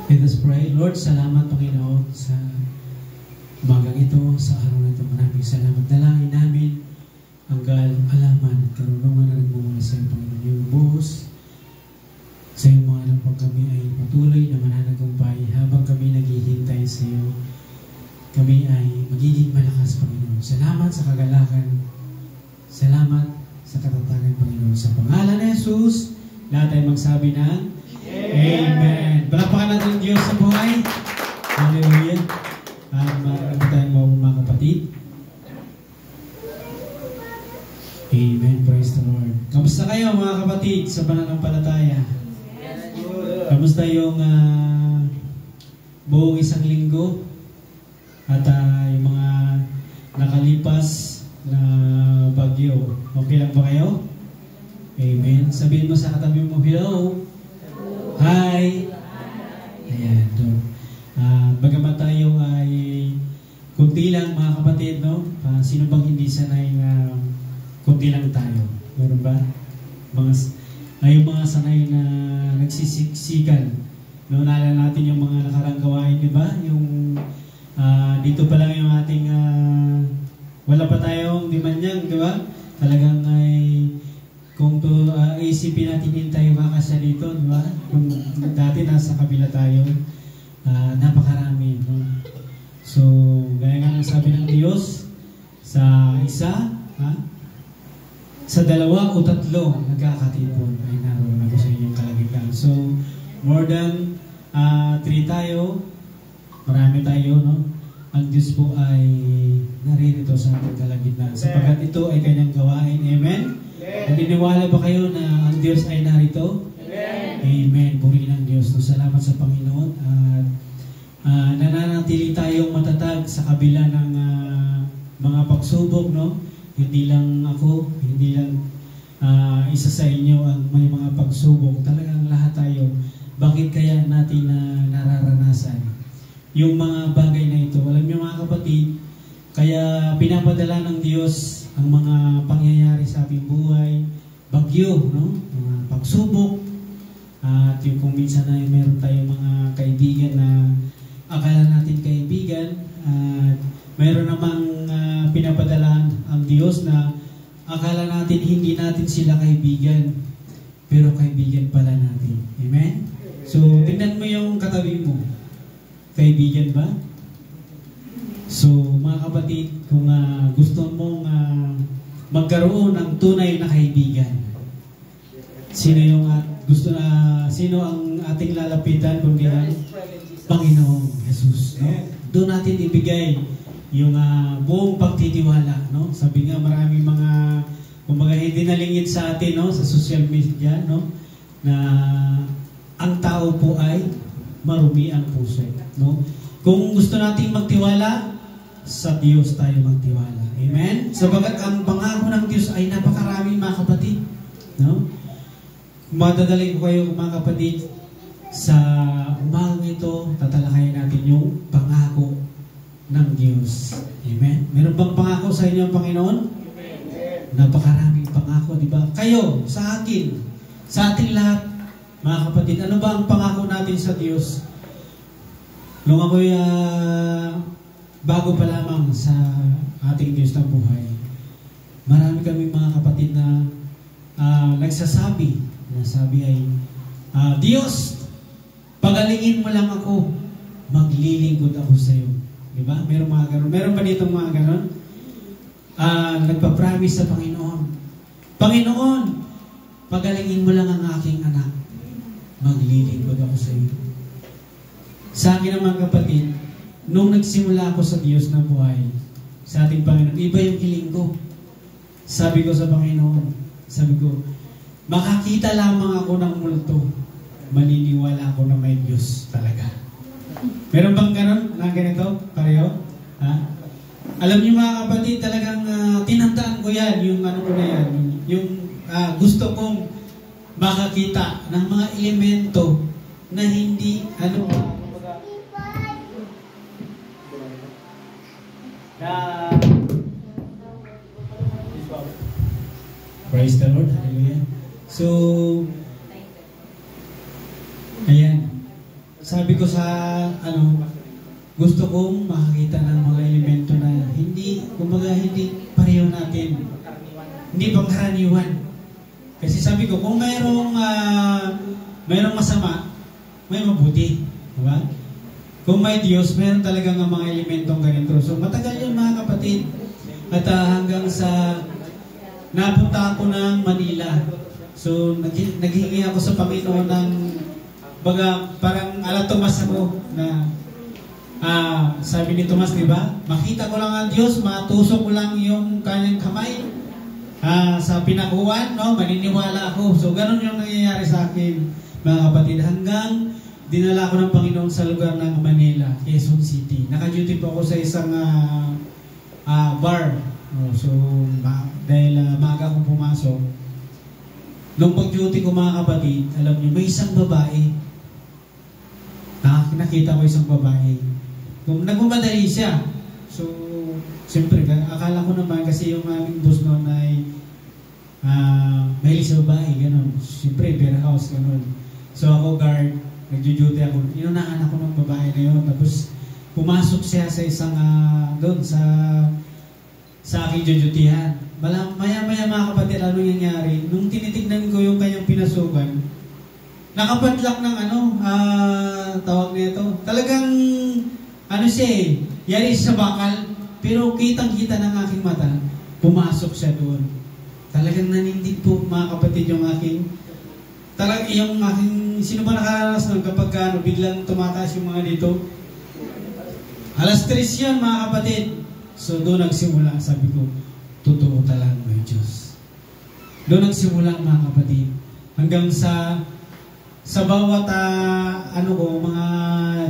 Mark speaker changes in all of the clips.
Speaker 1: Let us pray. Lord, salamat Panginoon sa umagang ito, sa araw na ito. Maraming salamat. Dalangin namin ang alaman, karunungan na nagmumula sa iyo, Panginoon. Yung buhos sa iyong mga anak pag kami ay patuloy na mananagumpay habang kami naghihintay sa iyo. Kami ay magiging malakas, Panginoon. Salamat sa kagalakan. Salamat sa katatagan, Panginoon. Sa pangalan ni Jesus, lahat ay magsabi ng Amen. Palakpakan natin ang Diyos sa buhay. Hallelujah. Marami tayong mga kapatid. Amen. Praise the Lord. Kamusta kayo mga kapatid sa pananampalataya? Kamusta yung buong isang linggo? At yung mga nakalipas na bagyo. Okay lang ba kayo? Amen. Sabihin mo sa katabi mo, hello. Hi! Ayan. Bagamat tayo ay kunti lang mga kapatid, no? Sino bang hindi sanay na kunti lang tayo? Meron ba? Yung mga sanay na nagsisiksikan. No, naalala natin yung mga nakarang gawain, di ba? Yung dito pa lang yung ating wala pa tayong dimanyang, di ba? Talagang ay kung to isipin natin din tayo makasya dito, di ba? Kung dati nasa kabila tayo, napakarami. No? So, gaya nga ng sabi ng Diyos, sa isa, sa dalawa o tatlo, nagkakatipon. Ay naroon ako sa inyong kalagitnaan. So, more than 3 tayo, marami tayo, no? Ang Diyos po ay naririto sa ating kalagitnaan. Sapagkat ito ay kanyang gawain. Amen? Naniniwala ba kayo na ang Diyos ay narito? Amen. Amen. Purihin ang Diyos. So, salamat sa Panginoon. At nananatili tayong matatag sa kabila ng mga pagsubok, no? Hindi lang ako, hindi lang isa sa inyo ang may mga pagsubok. Talagang lahat tayo. Bakit kaya natin nararanasan yung mga bagay na ito? Alam niyo mga kapatid, kaya pinapadala ng Diyos ang mga pangyayari sa ating buhay, bagyo, no? Mga pagsubok, at yung kung minsan ay meron tayong mga kaibigan na akala natin kaibigan, at meron namang pinapadala ang Diyos na akala natin hindi natin sila kaibigan, pero kaibigan pala natin. Amen? So, tingnan mo yung katabi mo. Kaibigan ba? So, mga kapatid, kung gusto mong magkaroon ng tunay na kaibigan, sino ang ating lalapitan kundi ang Panginoong Jesus, no? Doon natin ibigay yung buong pagtitiwala, no? Sabi nga maraming mga kumbaga hindi nalingit sa atin, no, sa social media, no, na ang tao po ay marumi ang puso, no? Kung gusto nating magtiwala, sa Diyos tayo magtiwala. Amen? Sabagat ang pangako ng Diyos ay napakarami mga kapatid. No? Madadalhin ko kayo mga kapatid sa umagang ito, tatalakayin natin yung pangako ng Diyos. Amen? Meron bang pangako sa inyo ang Panginoon? Amen. Napakaraming pangako, di ba? Kayo, sa akin, sa ating lahat, mga kapatid, ano ba ang pangako natin sa Diyos? Nung ako'y bago pa lamang sa ating Diyos na buhay, marami kami mga kapatid na nagsasabi, ay, Diyos, pagalingin mo lang ako, maglilingkod ako sa iyo. Diba? Meron mga ganon. Meron ba ditong mga ganon? Nagpa-promise sa Panginoon, Panginoon, pagalingin mo lang ang aking anak, maglilingkod ako sa iyo. Sa akin naman kapatid, nung nagsimula ako sa Diyos na buhay, sa ating Panginoon, iba yung hiling ko. Sabi ko sa Panginoon, makakita lamang ako ng multo, maniniwala ako na may Diyos talaga. Meron bang ganon na ganito? Pareho? Ha? Alam niyo mga kapatid, talagang tinandaan ko yan, yung ano ko na yan, yung gusto kong makakita ng mga elemento na hindi, praise the Lord, hallelujah. So, ayan. sabi ko sa, gusto kong makakita ng mga elemento na hindi, kumbaga hindi pareho natin. Hindi pangkaraniwan. Kasi sabi ko, kung mayroong masama, may mabuti. Diba? Kung may Diyos, mayroon talagang mga elementong ganito. So matagal yun mga kapatid. At hanggang sa napunta ako ng Manila. So naghingi ako sa Panginoon ng parang ala Tomas ako na sabi ni Tomas, di ba? Makita ko lang ang Diyos, matusok ko lang yung kanyang kamay sa pinakuan, no? Maniniwala ako. So ganun yung nangyayari sa akin, mga kapatid, hanggang dinala ko ng Panginoon sa lugar ng Manila, Quezon City. Naka-duty po ako sa isang bar. So dahil maaga akong pumasok, nung pag-duty ko mga kapatid, alam niyo, may isang babae. Nakita ko isang babae. Kung nagmamadali siya, so siyempre, akala ko naman kasi yung aming boss noon ay mahilig sa babae, gano'n. Siyempre, warehouse, gano'n. So ako guard, nagjo-duty ako. Inunahan ako ng babae na yun. Tapos pumasok siya sa isang doon sa aking jujutihan. Maya-maya mga kapatid, ano nangyari? Nung tinitignan ko yung kanyang pinasukan, nakapadlak ng tawag nito. Talagang siya yari sa bakal, pero kitang-kita ng aking mata, pumasok siya doon. Talagang nanindig po mga kapatid yung aking, sino ba nakaranas nun kapag biglang tumataas yung mga dito? Alas 3 yan mga kapatid. So doon nagsimula, sabi ko, totoo talagang may Diyos. Doon nagsimula mga kapatid. Hanggang sa bawat mga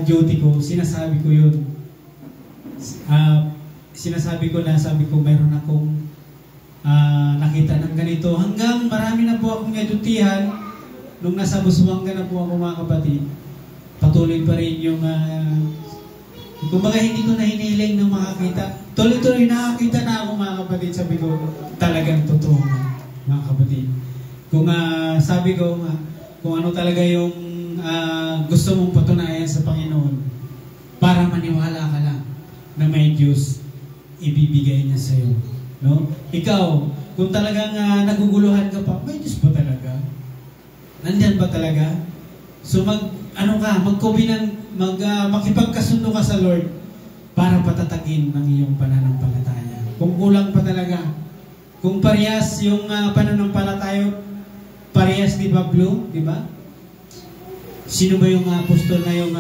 Speaker 1: duty ko, sinasabi ko yun. Sabi ko, mayroon akong nakita ng ganito. Hanggang marami na po akong edutihan. Nung nasa Busuanga na po ako mga kapatid, patuloy pa rin yung kumbaga hindi ko na hiniling ng makakita. Tuloy-tuloy nakakita na ako mga kapatid. Sabi ko, talagang totoo mga kapatid. Kung sabi ko, kung ano talaga yung gusto mong patunayan sa Panginoon, para maniwala ka lang na may Diyos, ibibigay niya sa iyo. No? Ikaw, kung talagang naguguluhan ka pa, may Diyos ba talaga? Nandyan ba talaga? So makipagkasundo ka sa Lord para patatagin ang iyong pananampalataya. Kung kulang pa talaga, kung parehas yung pananampalataya, parehas ni Pablo, di ba? Sino ba yung apostol na yung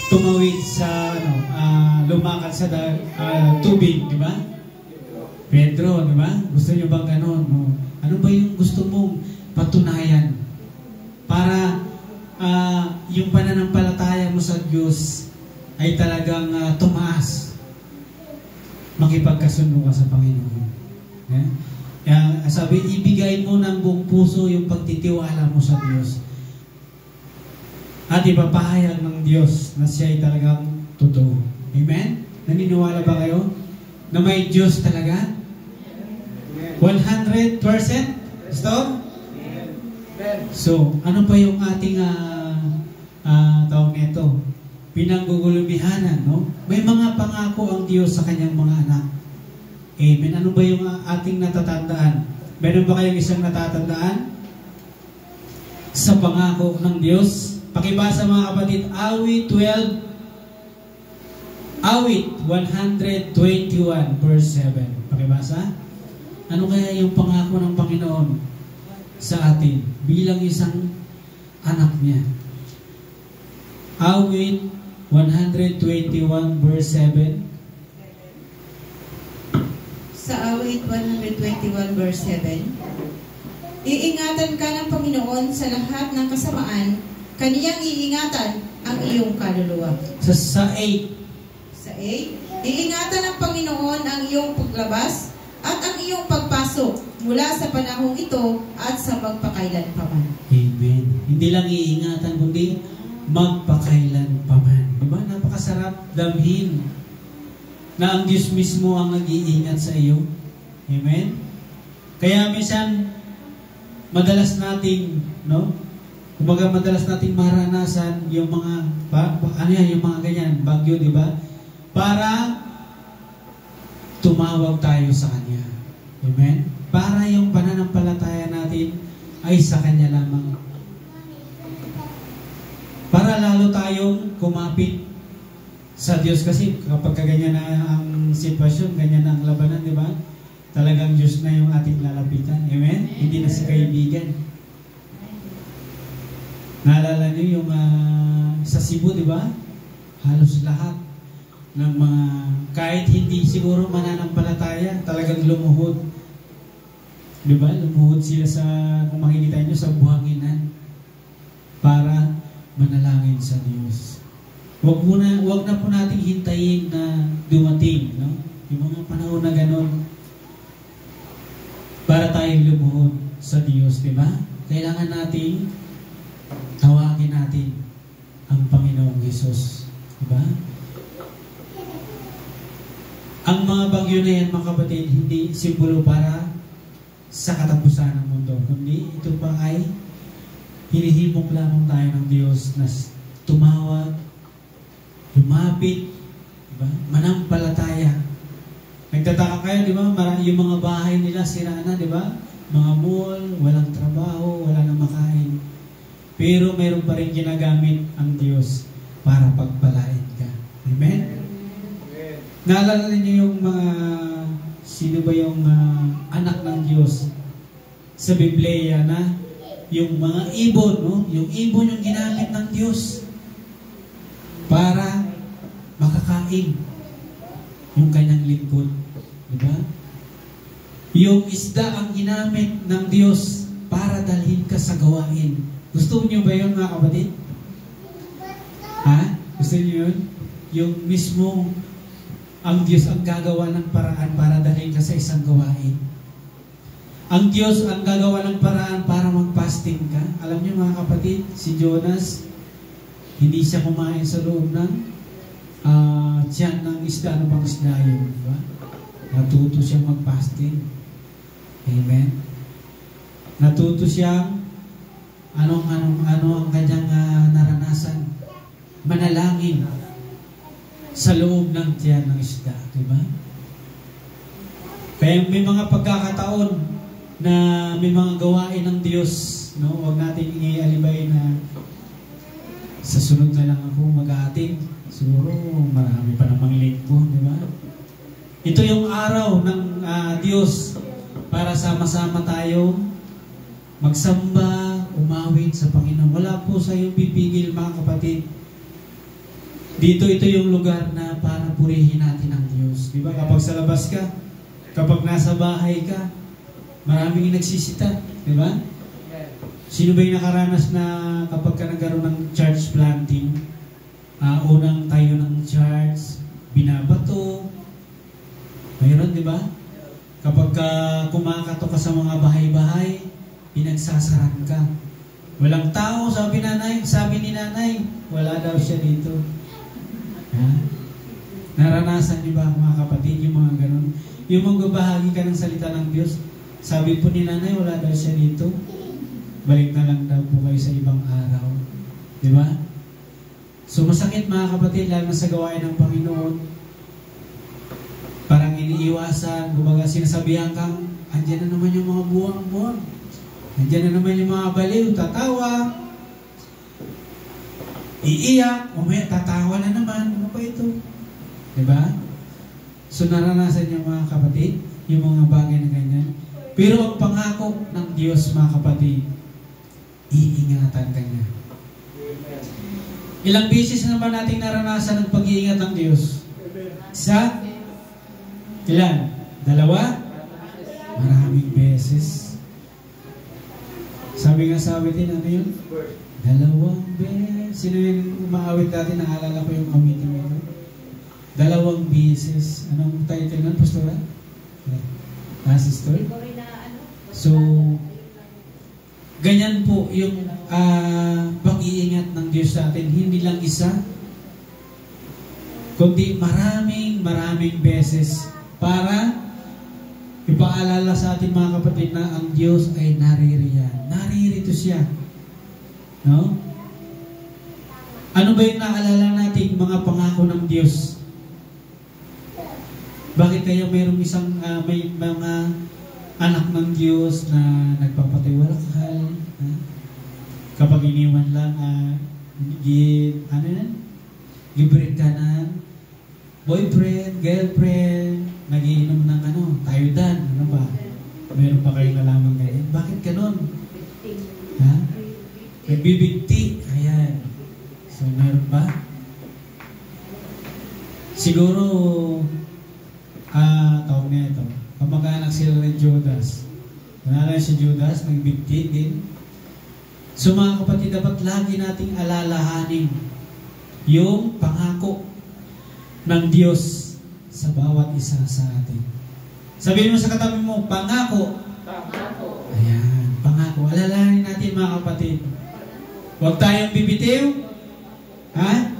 Speaker 1: tumawid sa lumakad sa tubig, di ba? Pedro, di ba? Gusto niyo bang ganon? No? Ano ba yung gusto mong patunayan para yung pananampalataya mo sa Diyos ay talagang tumaas? Makipagkasundo ka sa Panginoon. Yeah? Kaya sabi, ibigay mo ng buong puso yung pagtitiwala mo sa Diyos. At ipapahayag ng Diyos na siya ay talagang totoo. Amen? Naniniwala ba kayo na may Diyos talaga? 100%? Gusto? So, ano pa yung ating tawag nito? Pinanggugulumihanan, no? May mga pangako ang Diyos sa kanyang mga anak. Amen. Ano ba yung ating natatandaan? Meron ba kayong isang natatandaan sa pangako ng Diyos? Pakibasa mga kapatid, Awit 121 verse 7. Pakibasa. Ano kaya yung pangako ng Panginoon sa atin bilang isang anak niya? Awit 121 verse 7.
Speaker 2: Sa Awit 121 verse 7, iingatan ka ng Panginoon sa lahat ng kasamaan, kaniyang iingatan ang iyong kaluluwa.
Speaker 1: Sa 8.
Speaker 2: Sa 8, iingatan ng Panginoon ang iyong paglabas at ang iyong pagpasok mula sa panahong ito at sa magpakailan paman.
Speaker 1: Amen. Hindi lang iingatan, kundi magpakailan paman. Diba? Napakasarap damhin na ang Diyos mismo ang nag-iingat sa iyo. Amen? Kaya minsan, madalas nating, no? Kumbaga madalas nating maranasan yung mga yung mga ganyan, bagyo, di ba? Para tumawag tayo sa Kanya. Amen? Para yung pananampalataya natin ay sa Kanya lamang. Para lalo tayong kumapit sa Diyos, kasi kapag ganyan na ang sitwasyon, ganyan na ang labanan, di ba? Talagang Diyos na yung ating lalapitan. Amen? Hindi na si kaibigan. Naalala niyo yung sa Cebu, di ba? Halos lahat ng mga, kahit hindi siguro mananampalataya, talagang lumuhod. Di ba? Lumuhod sila sa, kung makikita nyo, sa buhanginan para manalangin sa Diyos. Wag na po nating hintayin na dumating, no? Yung mga panahon na ganon para tayong lumuhod sa Diyos, di ba? Kailangan nating tawagin natin ang Panginoong Hesus. Diba? Ang mga bagyo na yan, mga kapatid, hindi simbolo para sa katapusan ng mundo, kundi ito pa ay hinihimok lamang tayo ng Diyos na tumawag, lumapit, diba? Manampalataya. Nagtataka kayo, di ba? Yung mga bahay nila sira na, di ba? Mga mall, walang trabaho, wala nang makain. Pero mayroon pa rin ginagamit ang Diyos para pagpalain ka. Amen? Naalala niyo yung mga, sino ba yung anak ng Diyos sa Biblia na yung mga ibon, no? Yung ibon yung ginamit ng Diyos para makakain yung kanyang lingkod. Diba? Yung isda ang ginamit ng Diyos para dalhin ka sa gawain. Gusto niyo ba yun, mga kapatid? Ha? Gusto niyo yun? Yung mismo ang Diyos ang gagawa ng paraan para dalhin ka sa isang gawain. Ang Diyos ang gagawa ng paraan para mag-fasting ka. Alam niyo, mga kapatid, si Jonas, hindi siya kumain sa loob ng tiyan ng isda. Ano bang isda yun? Diba? Natuto siyang mag-fasting. Amen? Natuto siyang ano ang kanyang naranasan? Manalangin sa loob ng tiyan ng isda. Diba? Kaya may mga pagkakataon na may mga gawain ng Diyos, no? Huwag natin i-alibay na sa sunod na lang ako mag-aating. Siguro marami pa namang linggo, di ba? Ito yung araw ng Diyos para sama-sama tayo magsamba, umawit sa Panginoon. Wala po sa iyong pipigil, mga kapatid. Dito, ito yung lugar na para purihin natin ang Diyos. Di ba? Kapag sa labas ka, kapag nasa bahay ka, maraming nagsisita. Di ba? Sino ba yung nakaranas na kapag ka nagkaroon ng church planting, unang tayo ng church, binabato, mayroon, di ba? Kapag kumakato ka sa mga bahay-bahay, pinagsasaran ka. Walang tao, sabi ni nanay, wala daw siya dito. Ha? Naranasan niyo ba, mga kapatid, yung mga ganun? Yung magbabahagi ka ng salita ng Diyos, sabi po ni nanay, wala daw siya dito. Balik na lang daw po kayo sa ibang araw. Di ba? So masakit, mga kapatid, lalo sa gawain ng Panginoon. Parang iniiwasan, kumbaga sinasabihan kang, andyan na naman yung mga buwang-buwang. Andyan na naman yung mga baliw, tatawa, iiyak, umaya, tatawa na naman. Ano pa ito? Diba? So naranasan niyo, mga kapatid, yung mga bagay na ganyan. Pero ang pangako ng Diyos, mga kapatid, iingatan ka niya. Ilang beses na ba nating naranasan ang pag-iingat ng Diyos? Isa? Ilan? Dalawa? Maraming beses. Sabi nga sa awitin, ano yun? Dalawang beses. Sino yung umaawit dati? Naalala ko yung awitin mo. Dalawang beses. Anong title nun, Pastora? Sister? So, ganyan po yung pag-iingat ng Diyos sa atin. Hindi lang isa, kundi maraming beses para ipaalala sa atin, mga kapatid, na ang Diyos ay naririyan. Naririto siya. No? Ano ba yung naalala natin mga pangako ng Diyos? Bakit kaya mayroong may mga anak ng Diyos na nagpapatiwalakal? Kapag iniwan lang, libre ka ng boyfriend, girlfriend, nagiinom ng tayo dan, ano ba? Meron pa kayong nalaman ganyan? Bakit ganon? Ha? Nagbibigti. Ayan. So, meron ba? Siguro, tawag na ito. Kamag-anak sila ng Judas. Nalala si Judas, nagbigti din. So mga kapatid, dapat lagi nating alalahanin yung pangako ng Diyos sa bawat isa sa atin. Sabihin mo sa katabi mo, pangako. Pangako. Ayan, pangako. Alalahanin natin mga kapatid. Huwag tayong bibitiw. Ha?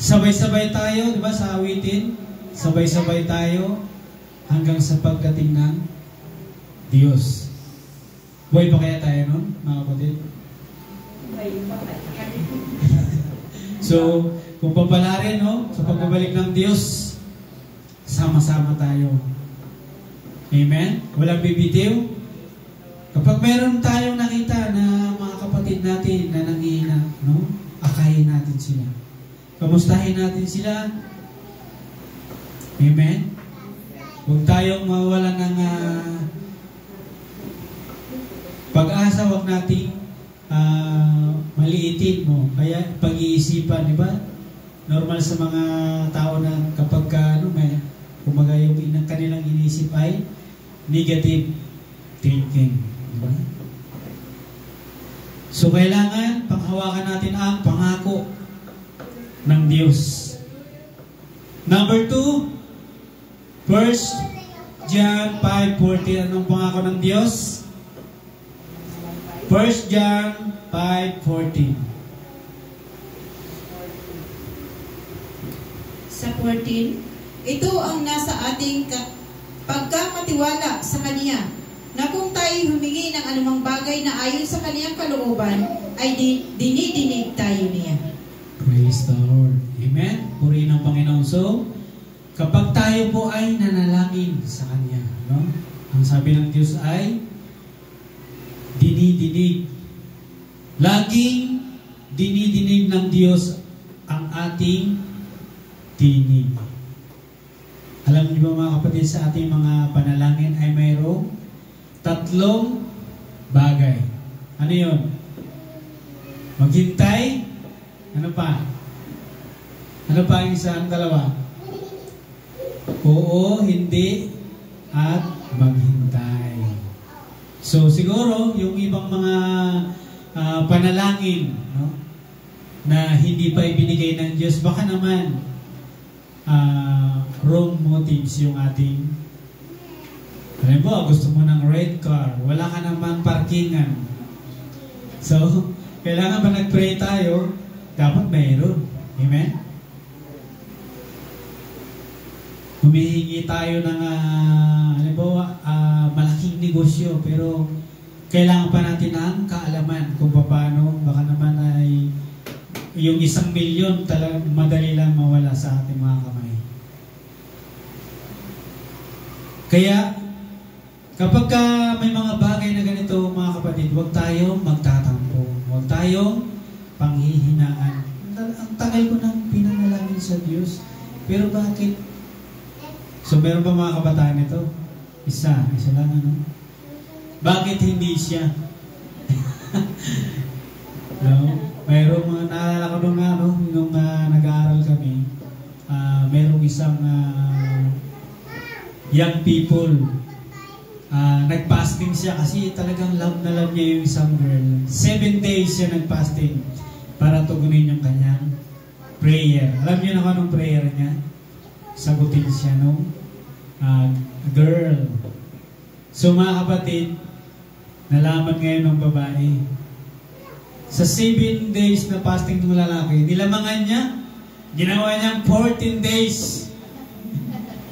Speaker 1: Sabay-sabay tayo, di ba, sa awitin? Sabay-sabay tayo hanggang sa pagdating ng Diyos. Buhay pa kaya tayo nun, mga kapatid? So, kung papalarin, sa pagbabalik ng Diyos, sama-sama tayo. Amen? Walang bibitiw. Kapag meron tayong nakita na mga kapatid natin na nanghihina, akayin natin sila. Kamustahin natin sila. Amen? Huwag tayong mawalan ng pag-asa, huwag nating maliitin mo. Kaya pag-iisipan, di ba? Normal sa mga tao na kapag kumaga yung kanilang inisip ay negative thinking. Di ba? So, kailangan panghawakan natin ang pangako ng Diyos. Number 2, 1 John 5:14. Anong pangako ng Diyos? 1 John 5:14.
Speaker 2: Sa 14, ito ang nasa ating pagkakatiwala sa Kanya, na kung tayo humingi ng anumang bagay na ayon sa Kanyang kalooban, ay dinidinig tayo niya.
Speaker 1: Praise the Lord. Amen? Purihin ang Panginoon. So, kapag tayo po ay nanalangin sa Kanya, ang sabi ng Diyos ay dinidinig. Laging dinidinig ng Diyos ang ating tinig. Alam niyo ba mga kapatid, sa ating mga panalangin ay mayroong 3 bagay. Ano yun? Maghintay. Ano pa? Ano pa ang isang dalawa? Oo, hindi, at maghintay. So siguro yung ibang mga panalangin na hindi pa ibinigay ng Diyos, baka naman wrong motives yung ating. Alam mo, gusto mo ng red car, wala ka namang parkingan. So kailangan ba nag-pray tayo, dapat mayroon. Amen? Humihingi tayo ng malaking negosyo, pero kailangan pa natin ang kaalaman kung paano. Baka naman ay yung 1 milyon talagang madali lang mawala sa ating mga kamay. Kaya kapag may mga bagay na ganito, mga kapatid, huwag tayong magtatampo, huwag tayong panghihinaan. Ang tagal ko nang pinanalangin sa Diyos, pero bakit? So meron pa mga kabataan nito? Isa lang Bakit hindi siya? Mayroong mga naalala ko nung nag-aaral kami, mayroong isang young people, nag-fasting siya kasi talagang love na love niya yung isang girl. 7 days siya nag-fasting para tugunin yung kanyang prayer. Alam niyo na kung anong prayer niya? Sagutin siya girl. So mga kapatid, nalaman ngayon ng babae, sa 7 days na fasting ng lalaki, nilamangan niya, ginawa niyang 14 days.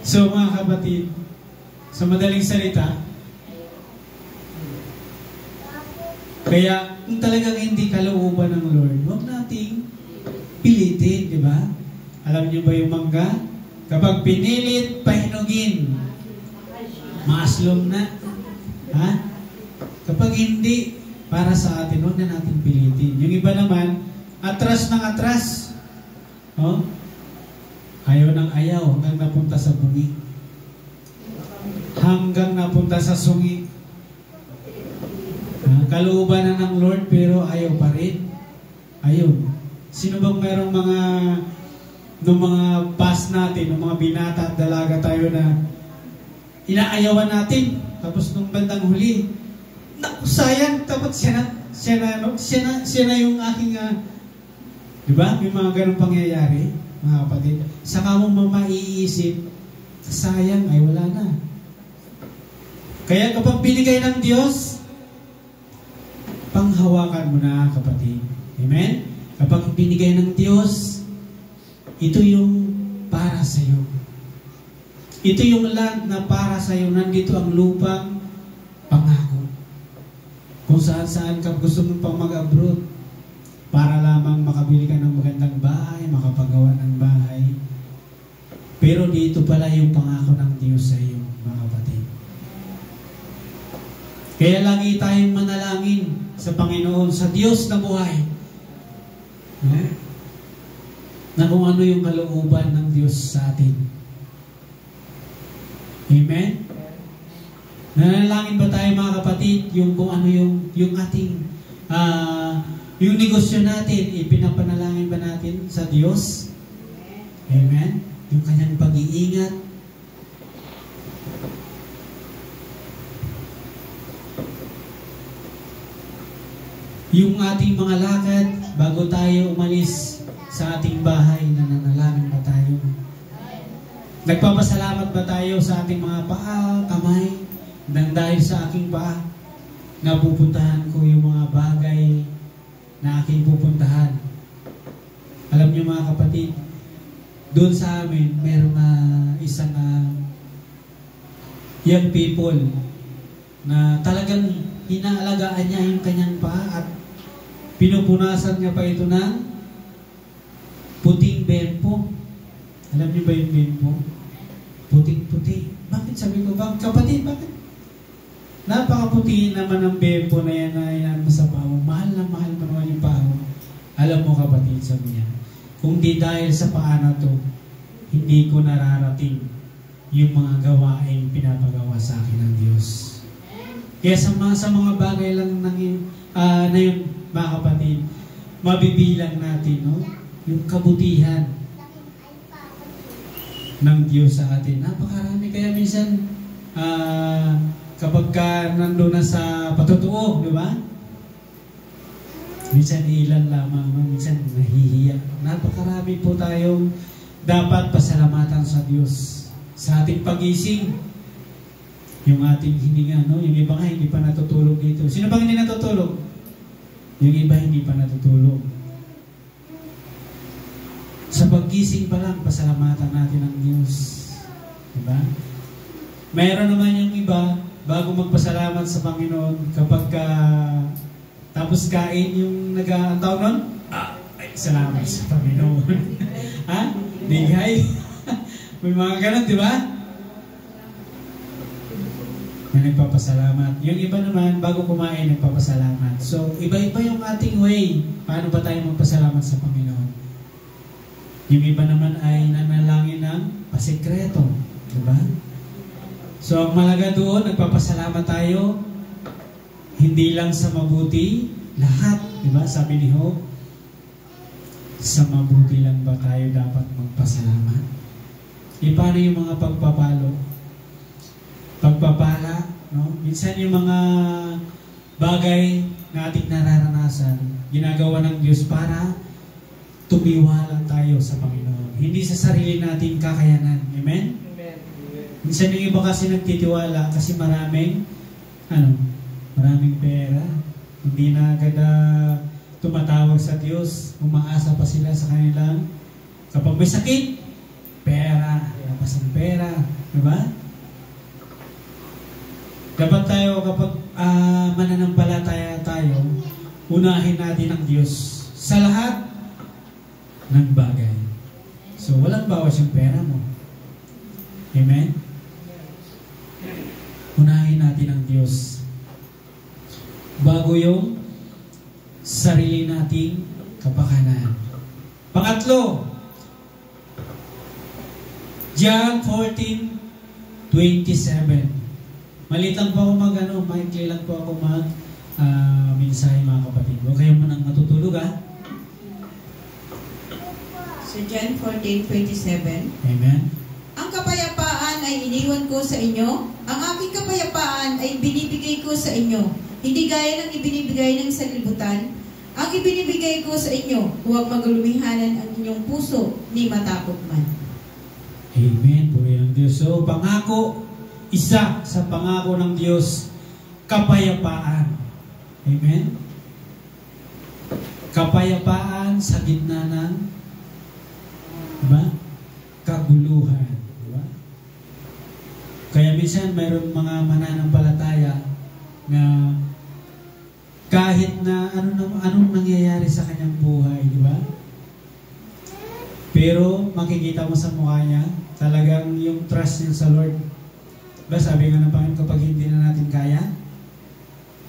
Speaker 1: So mga kapatid, sa madaling salita, Kaya kung talagang hindi kalooban ng Lord, huwag nating pilitin, di ba? Alam niyo ba yung mangga? Kapag pinilit, pahinugin, maaslom na. Ha? Kapag hindi, para sa atin, huwag na natin pilitin. Yung iba naman, atras ng atras. Oh? Ayaw ng ayaw hanggang napunta sa bungi. Hanggang napunta sa sungi. Kalooban na ng Lord pero ayaw pa rin. Ayaw. Sino bang merong nung mga past natin, nung mga binata at dalaga tayo na inaayawan natin. Tapos nung bandang huli, naku, sayang. Tapos siya na yung aking, di ba? May mga ganong pangyayari, mga kapatid. Saka mo maiisip, sayang, ay wala na. Kaya kapag binigay ng Diyos, panghawakan mo na, kapatid. Amen? Kapag binigay ng Diyos, ito yung para sa iyo. Ito yung land na para sa iyo. Nandito ang lupang pangako. Kung saan-saan ka gusto mong pang mag-abroad, para lamang makabili ka ng magandang bahay, makapagawa ng bahay. Pero dito pala yung pangako ng Diyos sa iyo, mga kapatid. Kaya lagi tayong manalangin sa Panginoon, sa Diyos na buhay. Na kung ano yung kalooban ng Diyos sa atin. Amen? Nanalangin ba tayo, mga kapatid, yung kung ano yung ating yung negosyo natin, ipinapanalangin ba natin sa Diyos? Amen? Yung kanyang pag-iingat. Yung ating mga lakad, bago tayo umalis sa ating bahay, nananalangin ba tayo? Nagpapasalamat ba tayo sa ating mga paa, kamay, nang dahil sa aking paa, napupuntahan ko yung mga bagay na aking pupuntahan. Alam niyo, mga kapatid, doon sa amin, mayroong isang young people na talagang inaalagaan niya yung kanyang paa at pinupunasan niya pa ito ng puting bempo. Alam niyo ba yung bempo? Puting-puti. Bakit sabi ko, kapatid, bakit? Napakaputi naman ang bempo na yan mo sa paa mo. Mahal na mahal mo naman yung paa mo. Alam mo, kapatid, sabi niya, kung di dahil sa paa na to, hindi ko nararating yung mga gawain pinapagawa sa akin ng Diyos. Kaya sa mga bagay lang na yun, mga kapatid, mabibilang natin, no? Yung kabutihan ng Diyos sa atin. Napakarami. Kaya minsan, kapag nandun na sa patutuo, di ba? Minsan ilan lamang, minsan nahihiya. Napakarami po tayong dapat pasalamatan sa Diyos. Sa ating pagising, yung ating hininga, no? Yung iba nga hindi pa natutulog dito. Sino bang hindi natutulog? Yung iba hindi pa natutulog. Sa paggising pa lang, pasalamatan natin ang Diyos. Diba? Mayroon naman yung iba, bago magpasalamat sa Panginoon, kapag tapos kain yung ang tawag nun? Salamat sa Panginoon. Ha? Digay? May mga ganun, di ba? May nagpapasalamat. Yung iba naman, bago kumain, nagpapasalamat. So, iba-iba yung ating way. Paano ba tayo magpasalamat sa Panginoon? Yung iba naman ay nanalangin ng pasikreto. Diba? So, ang malaga doon, nagpapasalamat tayo, hindi lang sa mabuti, lahat. Diba? Sabi ni Job, sa mabuti lang ba tayo dapat magpasalamat? Paano yung mga pagpapala, no? Minsan yung mga bagay na ating nararanasan, ginagawa ng Diyos para tumiwala tayo sa Panginoon. Hindi sa sarili nating kakayanan. Amen?
Speaker 3: Amen.
Speaker 1: Minsan yung iba kasi nagtitiwala kasi maraming pera. Hindi na agad tumatawag sa Diyos. Umaasa pa sila sa kanilang kapag may sakit, pera. Lapas ng pera. Diba? Dapat tayo kapag mananampalataya tayo, unahin natin ang Diyos sa lahat ng bagay. So, walang bawas yung pera mo. Amen? Unahin natin ang Diyos bago yung sarili nating kapakanan. Pangatlo, John 14:27. Maliit lang po ako maikli lang po ako mensahe mga kapatid. Huwag kayo manang matutulog
Speaker 2: So John 14:27.
Speaker 1: Amen.
Speaker 2: Ang kapayapaan ay iniwan ko sa inyo. Ang aking kapayapaan ay binibigay ko sa inyo. Hindi gaya ng ibinibigay ng sanlibutan. Ang ibinibigay ko sa inyo, huwag maglumihanan ang inyong puso, ni matakot man.
Speaker 1: Amen. Puri ng Diyos. So, pangako, isa sa pangako ng Diyos, kapayapaan. Amen. Kapayapaan sa gitna ng kaguluhan. Diba? Kaya minsan mayroon mga mananampalataya na kahit na anong nangyayari sa kanyang buhay, di ba? Pero makikita mo sa mukha niya, talagang yung trust niya sa Lord. Diba, sabi nga ng Panginoon, kapag hindi na natin kaya,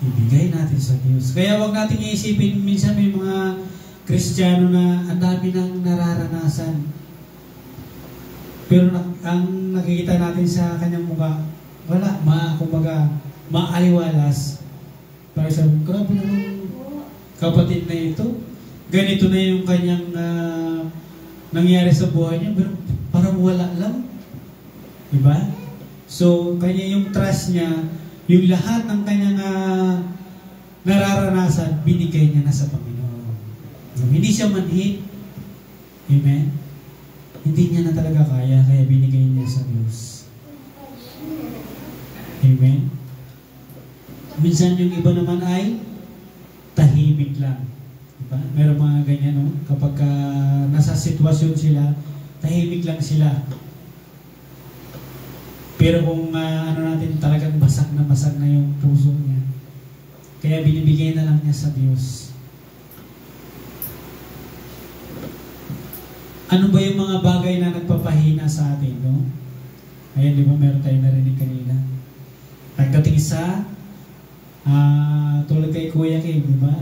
Speaker 1: ibigay natin sa Diyos. Kaya wag natin iisipin, minsan may mga Kristiyano na ang dami nang nararanasan. Pero ang nakikita natin sa kanyang mukha, wala, kumbaga, maaliwalas. Para sabi, grabe naman kapatid na ito. Ganito na yung kanyang nangyari sa buhay niya, pero parang wala lang. Diba? So, kanya yung trust niya, yung lahat ng kanyang nararanasan, binigay niya na sa Panginoon. Hindi siya manhid. Amen? Hindi niya na talaga kaya binigay niya sa Diyos. Amen? Minsan yung iba naman ay tahimik lang. Diba? Meron mga ganyan, no? Kapag nasa sitwasyon sila, tahimik lang sila. Pero kung natin talagang basag na yung puso niya, kaya binibigay na lang niya sa Diyos. Ano ba yung mga bagay na nagpapahina sa atin, no? Ayan, di ba, meron tayo narinig kanina. Pagdating sa tulad kay Kuya Kim, di ba?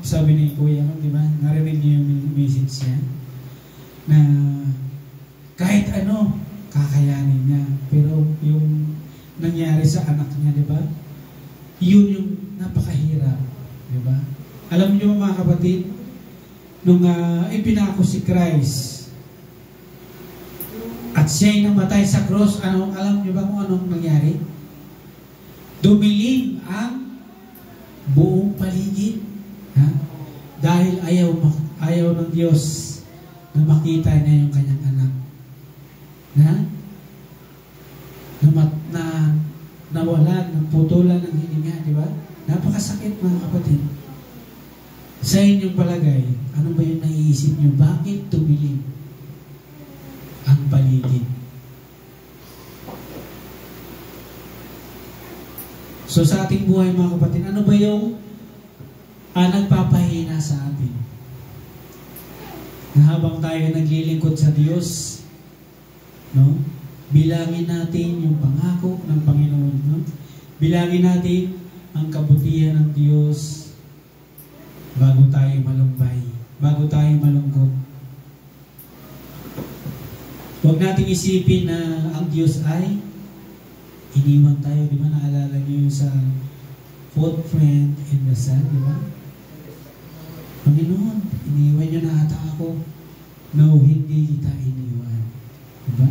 Speaker 1: Sabi ni Kuya Kim, di ba? Narinig niyo yung message niya na kahit ano, kakayanin niya. Pero yung nangyari sa anak niya, di ba? Yun yung napakahirap, di ba? Alam niyo mga kapatid, nung ipinako si Christ at siya'y namatay sa cross, alam niyo ba kung anong nangyari? Dumilim ang buong paligid. Dahil ayaw ng Diyos na makita niya yung kanyang anak na nawalan, naputulan ng hininga, di ba? Napakasakit mga kapatid. Sa inyong palagay, ano ba yung naiisip niyo? Bakit tumilim ang paligid? So sa ating buhay mga kapatid, ano ba yung nagpapahina sa atin? Na habang tayo naglilingkod sa Diyos, no? Bilangin natin yung pangako ng Panginoon, no? Bilangin natin ang kabutihan ng Diyos bago tayo malumbay, bago tayo malungkot. Huwag nating isipin na ang Diyos ay iniwan tayo, di ba? Naalala niyo yung sa footprint in the sand, di ba? Panginoon, iniwan niyo na ata ako. No, hindi kita iniwan. Di ba?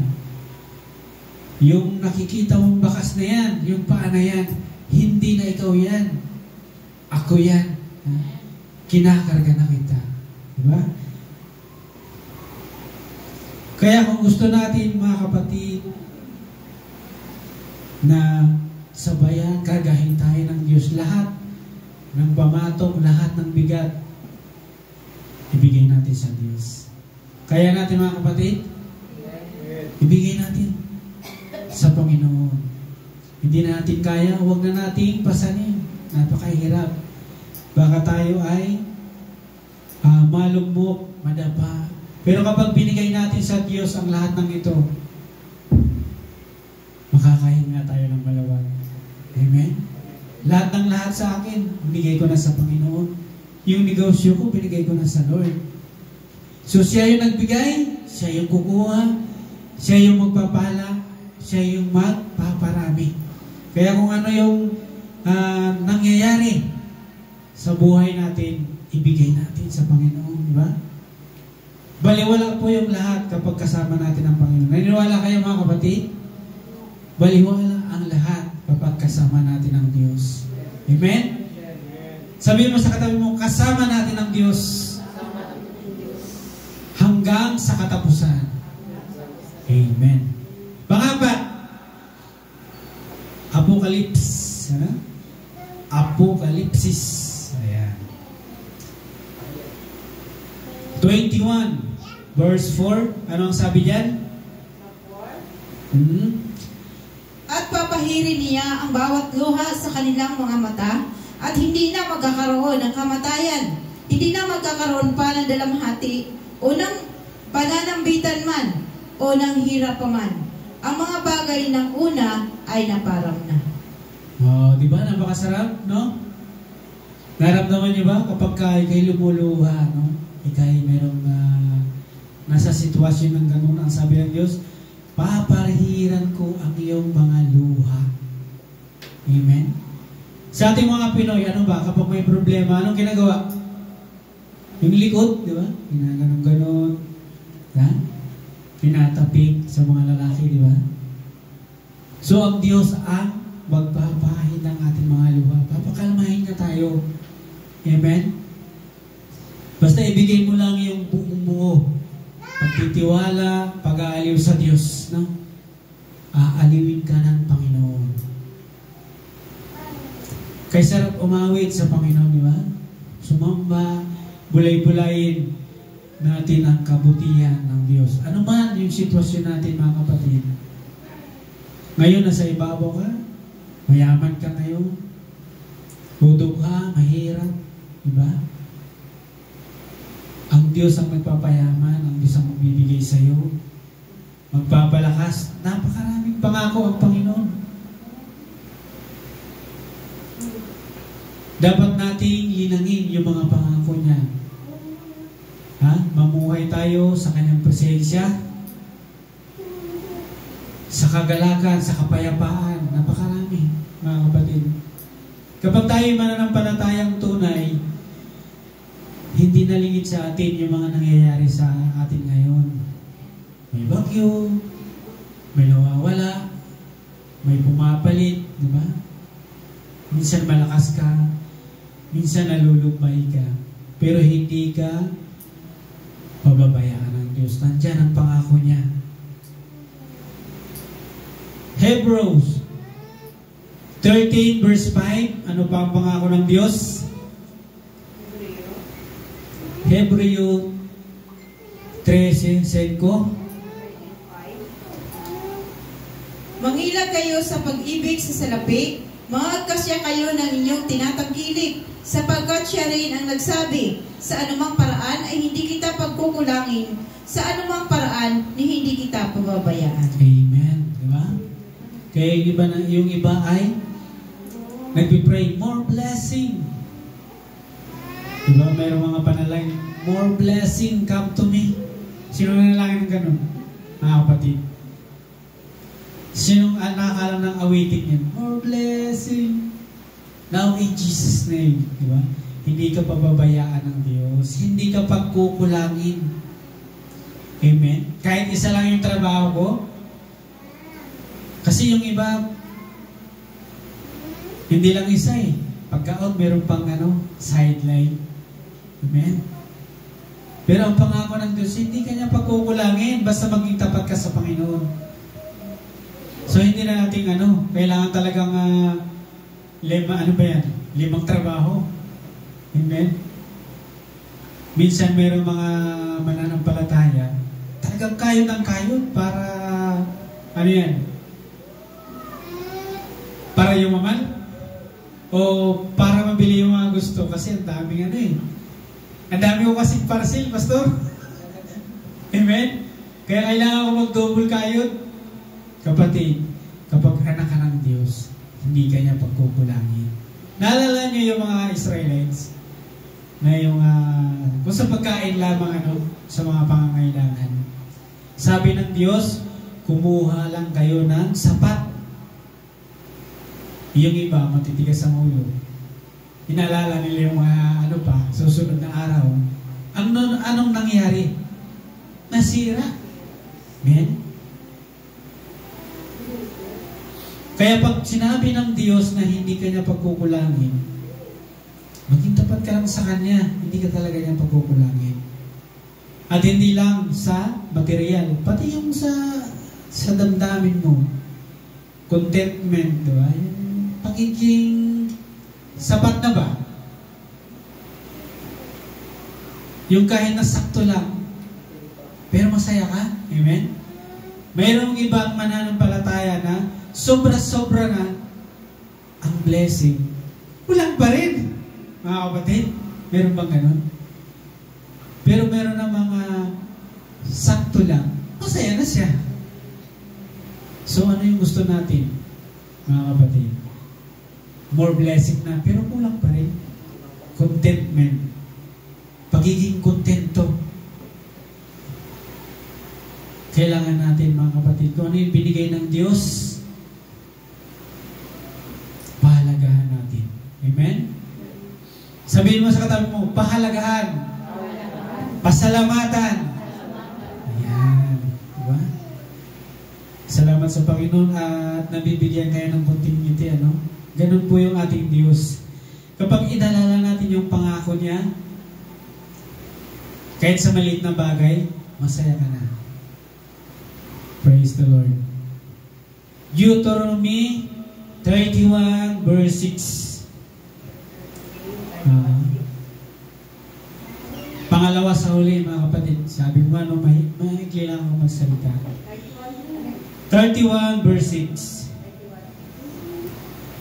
Speaker 1: Yung nakikita mong bakas na yan, yung paa na yan, hindi na ikaw yan. Ako yan. Kinakarga na kita. Di ba? Kaya kung gusto natin mga kapatid na sabayan, kargahin tayo ng Diyos lahat ng pamatok, lahat ng bigat, ibigay natin sa Diyos. Kaya natin mga kapatid, ibigay natin sa Panginoon. Hindi na natin kaya, huwag na natin pasanin. Napakahirap. baka tayo ay malugmok, madapa. Pero kapag binigay natin sa Diyos ang lahat ng ito, makakahinga tayo ng malawag. Amen? Lahat ng lahat sa akin, binigay ko na sa Panginoon. Yung negosyo ko, binigay ko na sa Lord. So siya yung nagbigay, siya yung kukuha, siya yung magpapala, siya yung magpaparami. Kaya kung ano yung nangyayari sa buhay natin, ibigay natin sa Panginoon, di ba? Baliwala po yung lahat kapag kasama natin ang Panginoon. Naniniwala kayo mga kapatid? Baliwala ang lahat kapag kasama natin ang Diyos. Amen? Sabihin mo sa katabi mo, kasama natin ang Diyos hanggang sa katapusan. Amen. Pangapat, Apocalypse. Apocalypsis. Ayan. 21 verse 4. Ano ang sabi diyan?
Speaker 2: At papahirin niya ang bawat luha sa kanilang mga mata at hindi na magkakaroon ng kamatayan. Hindi na magkakaroon pa ng dalamhati o ng pananambitan man o ng hirap pa man. Ang mga bagay ng una ay naparang na.
Speaker 1: Oh, di ba? Napakasarap, no? Naramdaman niyo ba kapag kayo lumuluha, no? Ikay merong nasa sitwasyon ng ganun, ang sabi ng Diyos, paparihiran ko ang iyong mga luha. Amen? Sa ating mga Pinoy, ano ba? Kapag may problema, anong ginagawa? Yung likod, di ba? Ginaganon-ganon. Ha? Pinatapik sa mga lalaki, di ba? So, ang Diyos ang magpapahid ng ating mga luha. Papakalmahin niya tayo. Amen? Basta ibigay mo lang yung buong buo. Pagtitiwala, pag-aaliw sa Diyos, no? Aaliwin ka ng Panginoon. Kaya sarap umawit sa Panginoon, di ba? Sumamba, bulay-bulayin natin ang kabutihan ng Diyos. Ano man yung sitwasyon natin, mga kapatid. Ngayon, nasa ibabaw ka, mayaman ka ngayon, hudog ka, mahirap, di ba? Ang Diyos ang magpapayaman, ang Diyos ang magbibigay sa iyo, magpapalakas. Napakaraming pangako ang Panginoon. Dapat nating linangin yung mga pangako niya. Mamuhay tayo sa kanyang presensya, sa kagalakan, sa kapayapaan. Napakarami, mga kapatid. Kapag tayo mananampalatayang tunay, hindi nalingid sa atin yung mga nangyayari sa atin ngayon. May bagyo, may nawawala, may pumapalit, di ba? Minsan malakas ka, minsan nalulubay ka, pero hindi ka pababayaan ng Diyos. Nandiyan ang pangako niya. Hebrews 13 verse 5, ano pa ang pangako ng Diyos? Hebreo 13:5.
Speaker 2: Mangilag kayo sa pag-ibig sa salapi, mangagkasya kayo ng inyong tinatangkilik, sapagkat siya rin ang nagsabi, sa anumang paraan ay hindi kita pagkukulangin, sa anumang paraan ni hindi kita pababayaan.
Speaker 1: Amen. Diba? Kaya yung iba ay nagpipray, more blessing. Diba? Mayroong mga panalangin, more blessing come to me. Sino nanalangin ng ganun? Mga kapatid. Sino nakakala ng awitin yan? More blessing. Now in Jesus' name. Diba? Hindi ka pababayaan ng Diyos. Hindi ka pagkukulangin. Amen? Kahit isa lang yung trabaho ko. Kasi yung iba, hindi lang isa eh. Pagka-out, meron pang sideline. Amen? Pero ang pangako ng Diyos, hindi kanya pagkukulangin basta maging tapat ka sa Panginoon. So hindi na natin kailangan talagang 5 trabaho. Amen? Minsan mayroong mga mananampalataya, talagang kayo ng kayo para, para yumaman? O para mabili yung mga gusto kasi ang daming ano eh. Ang dami ko kasing parcel, Pastor. Amen? Kaya kailangan ko mag-double kayod. Kapatid, kapag anak ka ng Diyos, hindi ka niya pagkukulangin. Naalala niyo yung mga Israelites na yung kung sa pagkain lamang sa mga pangangailangan. Sabi ng Diyos, kumuha lang kayo ng sapat. Yung iba, matitigas ang ulo. Inaalala nila yung mga susunod na araw. Anong nangyari? Nasira. Amen? Kaya pag sinabi ng Diyos na hindi ka niya pagkukulangin, maging tapat ka lang sa Kanya, hindi ka talaga niya pagkukulangin. At hindi lang sa material, pati yung sa damdamin mo. Contentment, diba? Pagiging sapat na ba? Yung kahit na sakto lang, pero masaya ka? Amen? Mayroong ibang mananampalataya na sobra-sobra na ang blessing. Kulang pa rin, mga kapatid. Meron bang ganun? Pero meron na mga sakto lang. Masaya na siya. So ano yung gusto natin, mga kapatid? More blessing na, pero kulang pa rin. Contentment. Pagiging kontento. Kailangan natin, mga kapatid, kung ano yung binigay ng Diyos, pahalagahan natin. Amen? Sabihin mo sa katabi mo, pahalagahan. Pasalamatan. Ayan. Diba? Salamat sa Panginoon at nabibigyan kayo ng kunting ngiti, Ganun po yung ating Diyos. Kapag inalala natin yung pangako niya, kahit sa maliit na bagay, masaya ka na. Praise the Lord. Deuteronomy 31 verse 6. Pangalawa sa huli, mga kapatid. Sabi mo, mahigli lang ako magsalita. 31 verse 6.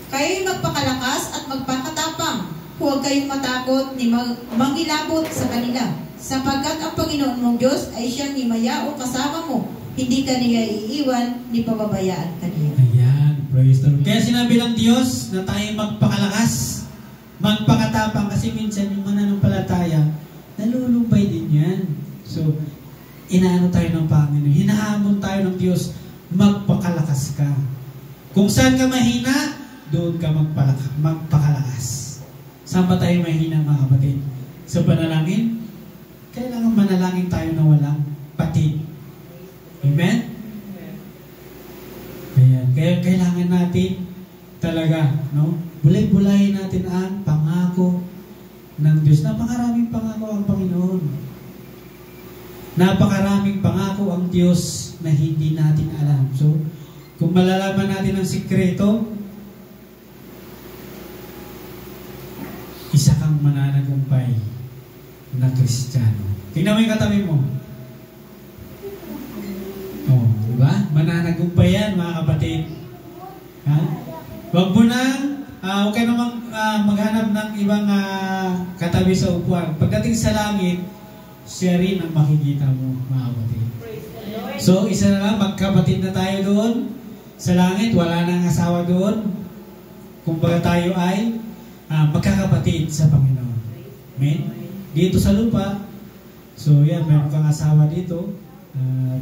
Speaker 2: Kayo'y magpakalakas at magpakatapang. Huwag kayong matakot ni mangilabot sa kanila. Sapagkat ang Panginoon mong Diyos ay siyang himayao kasama mo. Hindi ka niya iiwan, ni pababayaan ka niya.
Speaker 1: Ayan, praise the Lord. Kaya sinabi ng Diyos na tayo magpakalakas, magpakatapang, kasi minsan yung mananampalataya, nalulumbay din yan. So, inaano tayo ng Panginoon, hinahamon tayo ng Diyos, magpakalakas ka. Kung saan ka mahina, doon ka magpakalakas. Saan ba tayo mahina, mga kapatid? Sa panalangin, kailangan manalangin tayo na walang patid. Amen? Ayan. Kaya kailangan natin talaga, bulay-bulayin natin ang pangako ng Diyos. Napakaraming pangako ang Panginoon. Napakaraming pangako ang Diyos na hindi natin alam. So, kung malalaman natin ang sikreto, isa kang mananagumpay na Kristiyano. Tingnan mo yung katabi mo. Diba? Mananagumpay yan, mga kapatid. Huwag mo nang, huwag ka namang maghanap ng ibang katabi sa upuan. Pagdating sa langit, siya rin ang makikita mo, mga kapatid. So, isa na lang, magkapatid na tayo doon. Sa langit, wala nang asawa doon. Kumbaga tayo ay magkakapatid sa Panginoon. Amen? Dito sa lupa, so yan, mayroon kang asawa dito,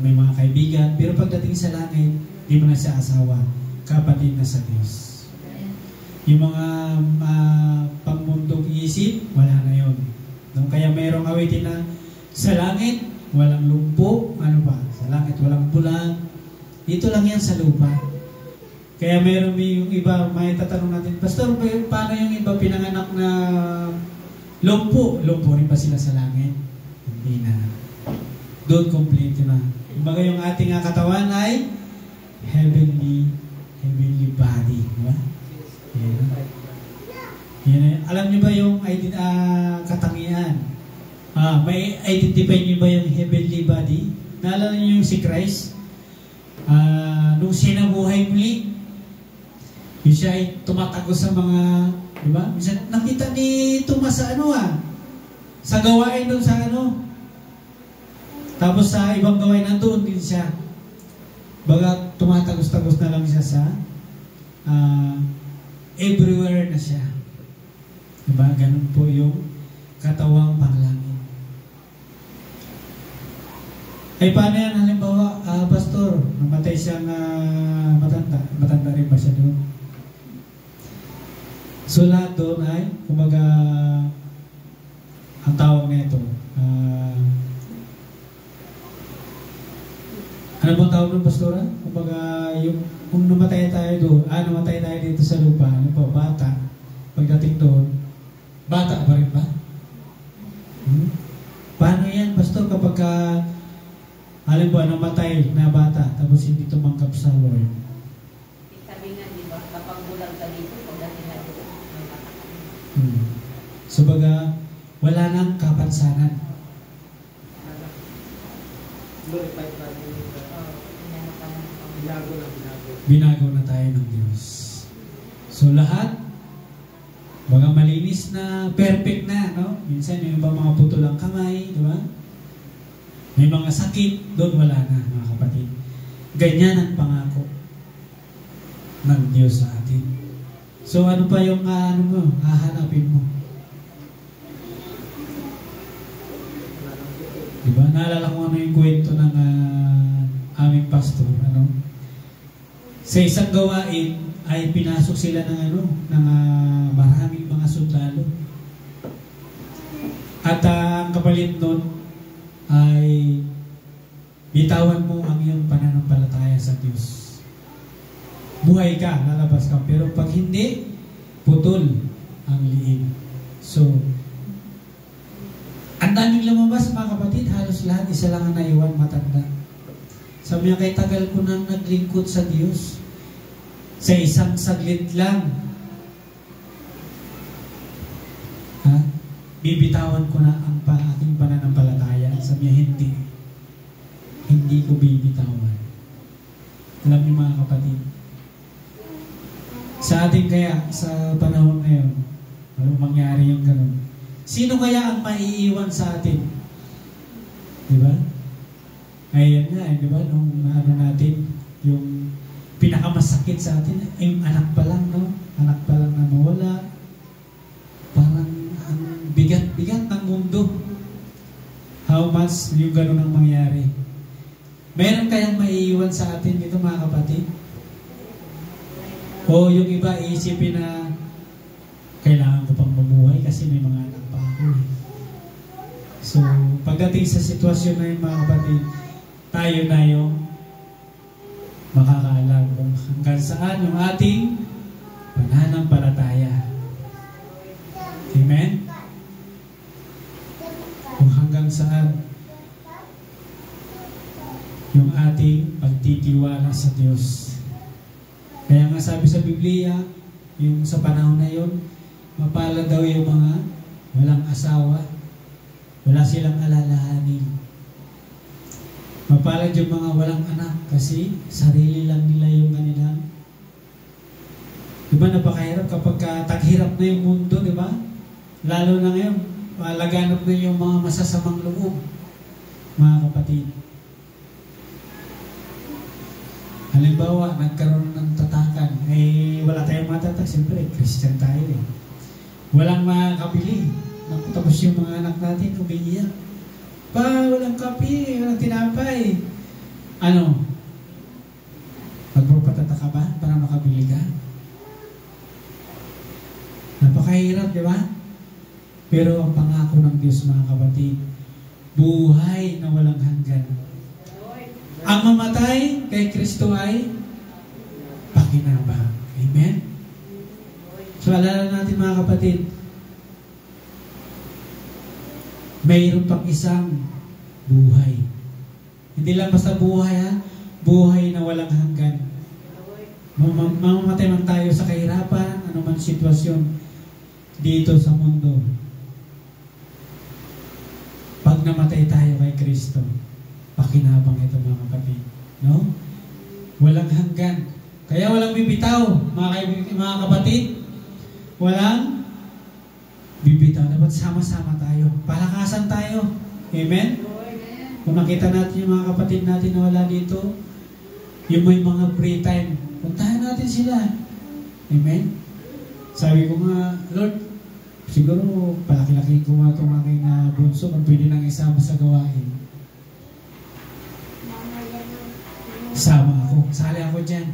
Speaker 1: may mga kaibigan, pero pagdating sa langit, di mo na siya asawa, kapatid na sa Diyos. Yung mga pangmundong isip, wala na yun. Kaya mayroong awitin na sa langit, walang lumpo, sa langit walang bulag, dito lang yan sa lupa. Kaya mayroon yung iba, may tatanong natin, Pastor, paano yung iba pinanganak na lumpo? Lumpo rin ba sila sa langit? Hindi na. Doon complete na. Kumbaga yung ating katawan ay heavenly body. Diba? Yan. Alam niyo ba yung katangian? May identify niyo ba yung heavenly body? Naalala niyo yung si Christ? Nung sinabuhay muli, Yung siya ay tumatagos sa mga, di ba? Minsan, nakita ni Tomas sa sa gawain doon sa Tapos sa ibang gawain nandoon din siya. Baga tumatagos-tagos na lang siya sa everywhere na siya. Diba? Ganun po yung katawang panglangit. Ay paano yan? Halimbawa, pastor, namatay siyang matanda. Matanda rin ba siya doon? So lahat doon ay, kumbaga, ang tawag na ito, ano bang tawag ng pastora? Kumbaga, kung namatay tayo doon, namatay tayo dito sa lupa, ano po, bata, pagdating doon, bata pa rin ba? Paano yan, pastor, kapag halimbawa, namatay na bata, tapos hindi tumanggap sa Lord?
Speaker 3: Sabi nga, di ba, kapag bulag ka dito, pagdating na doon, may bata ka.
Speaker 1: So baga, wala nang kapansanan. Binago na tayo ng Diyos. So lahat, baga malinis na, perfect na, no? Minsan yung iba mga putol ang kamay, di ba? May mga sakit, doon wala na, mga kapatid. Ganyan ang pangako ng Diyos sa atin. So ano pa yung hahanapin mo? Diba? Naalala ko yung kwento ng aming pastor. Sa isang gawain ay pinasok sila ng maraming mga sundalo. At ang kapalit nun ay bitawan mo ang iyong pananampalataya sa Diyos. Buhay ka, lalabas ka. Pero pag hindi, putol ang liig. So, ang daming lumabas mga kapatid, halos lahat, isa lang ang naiwan, matanda. Sabi niya, kay tagal ko nang naglingkod sa Diyos. Sa isang saglit lang, bibitawan ko na ang aking pananampalataya. Sabi niya, hindi ko bibitawan. Alam niyo mga kapatid, sa atin kaya, sa panahon ngayon, anong mangyari yung ganun? Sino kaya ang maiiwan sa atin? Diba? Ayan nga, diba? Nung natin, yung pinakamasakit sa atin, yung anak pa lang, no? Anak pa lang na mawala. Parang ang bigat-bigat ng mundo. How much yung ganun ang mangyari? Meron kayang maiiwan sa atin dito mga kapatid? O yung iba iisipin na kailangan ko pang mabuhay kasi may mga anak pa ako. So, pagdating sa sitwasyon na yung mga kapatid, tayo na yung makakaalam kung hanggang saan yung ating pananampalataya. Amen? Kung hanggang saan yung ating pagtitiwala sa Diyos. Kaya nga sabi sa Biblia, yung sa panahon na yun, mapalad daw yung mga walang asawa, wala silang alalahanin. Mapalad yung mga walang anak kasi sarili lang nila yung kanilang. Diba napakahirap kapag taghirap na yung mundo, diba? Lalo na ngayon, laganap na yung mga masasamang loob, mga kapatid. Halimbawa, nagkaroon ng tatakan, wala tayong matatak, siyempre, Christian tayo eh. Walang makakabili. Tapos yung mga anak natin, umiiyak. Walang kape, walang tinapay. Magpapatata ka ba para makabili ka? Napakahirap, di ba? Pero ang pangako ng Diyos, mga kapatid, buhay na walang hanggan. Ang mamatay kay Kristo ay pakinabang. Amen? So, alala natin mga kapatid, mayroon pang isang buhay. Hindi lang basta buhay ha, buhay na walang hanggan. Mamamatay man tayo sa kahirapan, anuman sitwasyon dito sa mundo. Pag namatay tayo kay Kristo, pakinabang ito mga kapatid. No? Walang hanggan. Kaya walang bibitaw, mga kapatid. Walang bibitaw. Dapat sama-sama tayo. Palakasan tayo. Amen? Kung nakita natin yung mga kapatid natin na wala dito, yung may mga free time, puntahan natin sila. Amen? Sabi ko nga, Lord, siguro palaki-laki ko nga itong aking bunso kung pwede nang isama sa gawain. Sama ako. Sali ako dyan.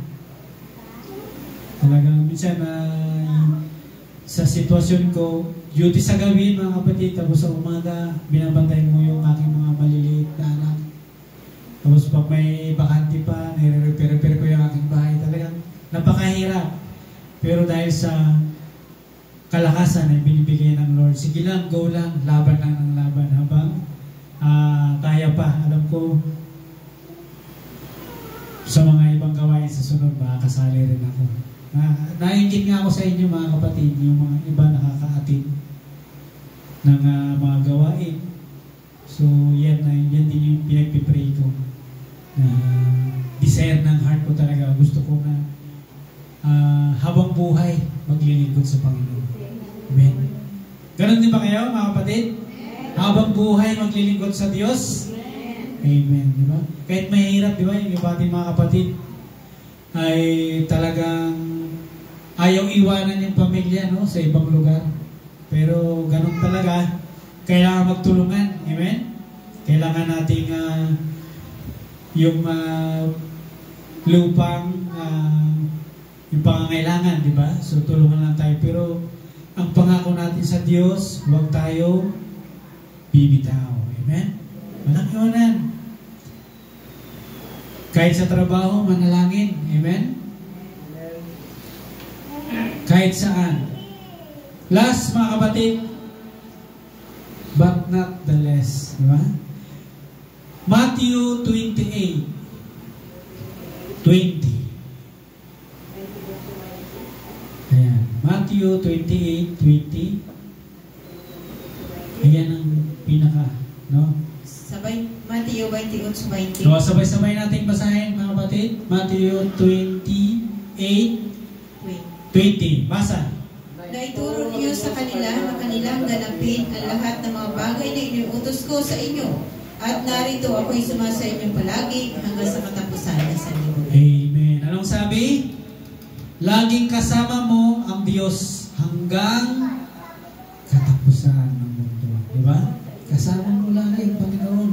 Speaker 1: Talagang minsan sa sitwasyon ko, duty sa gawin mga kapatid, tapos sa umaga, binabantay mo yung aking mga maliliit na anak. Tapos pag may bakante pa, nire-repair ko yung aking bahay. Talagang napakahirap. Pero dahil sa kalakasan ay binibigay ng Lord, sige lang, go lang, laban lang ng laban habang kaya pa. Alam ko, sa mga ibang gawain sa sunod, makakasali rin ako. Nainggit nga ako sa inyo mga kapatid, yung mga iba nakakaatid ng mga gawain. So yan din yung pinagpipray ko. Desire ng heart ko talaga. Gusto ko na habang buhay maglilingkod sa Panginoon. Amen. Ganon din ba kayo mga kapatid? Habang buhay maglilingkod sa Diyos? Amen. Diba? Kahit mahirap, diba? Yung iba ating mga kapatid ay talagang ayaw iwanan yung pamilya, no, sa ibang lugar. Pero ganun talaga, kailangan magtulungan. Amen? Kailangan nating yung lupang yung pangangailangan, di ba? So tulungan lang tayo. Pero ang pangako natin sa Diyos, huwag tayo bibitaw. Amen? Walang iwanan. Kahit sa trabaho, manalangin. Amen? Kahit saan. Last, mga kapatid, but not the less. Diba? Matthew 28:20. Ayan. Matthew 28:20. Ayan ang pinaka, no?
Speaker 2: Sabay, Matthew 28:20.
Speaker 1: So, sabay-sabay natin basahin, mga kapatid. Matthew 28:20. 20. Basa.
Speaker 2: Naituro niyo sa kanila na kanilang ganapin ang lahat ng mga bagay na iniutos ko sa inyo. At narito ako'y sumasa inyo palagi hanggang sa katapusan ng sanlibutan.
Speaker 1: Amen. Anong sabi? Laging kasama mo ang Diyos hanggang katapusan ng mundo. Diba? Kasama mo lagi ang Panginoon.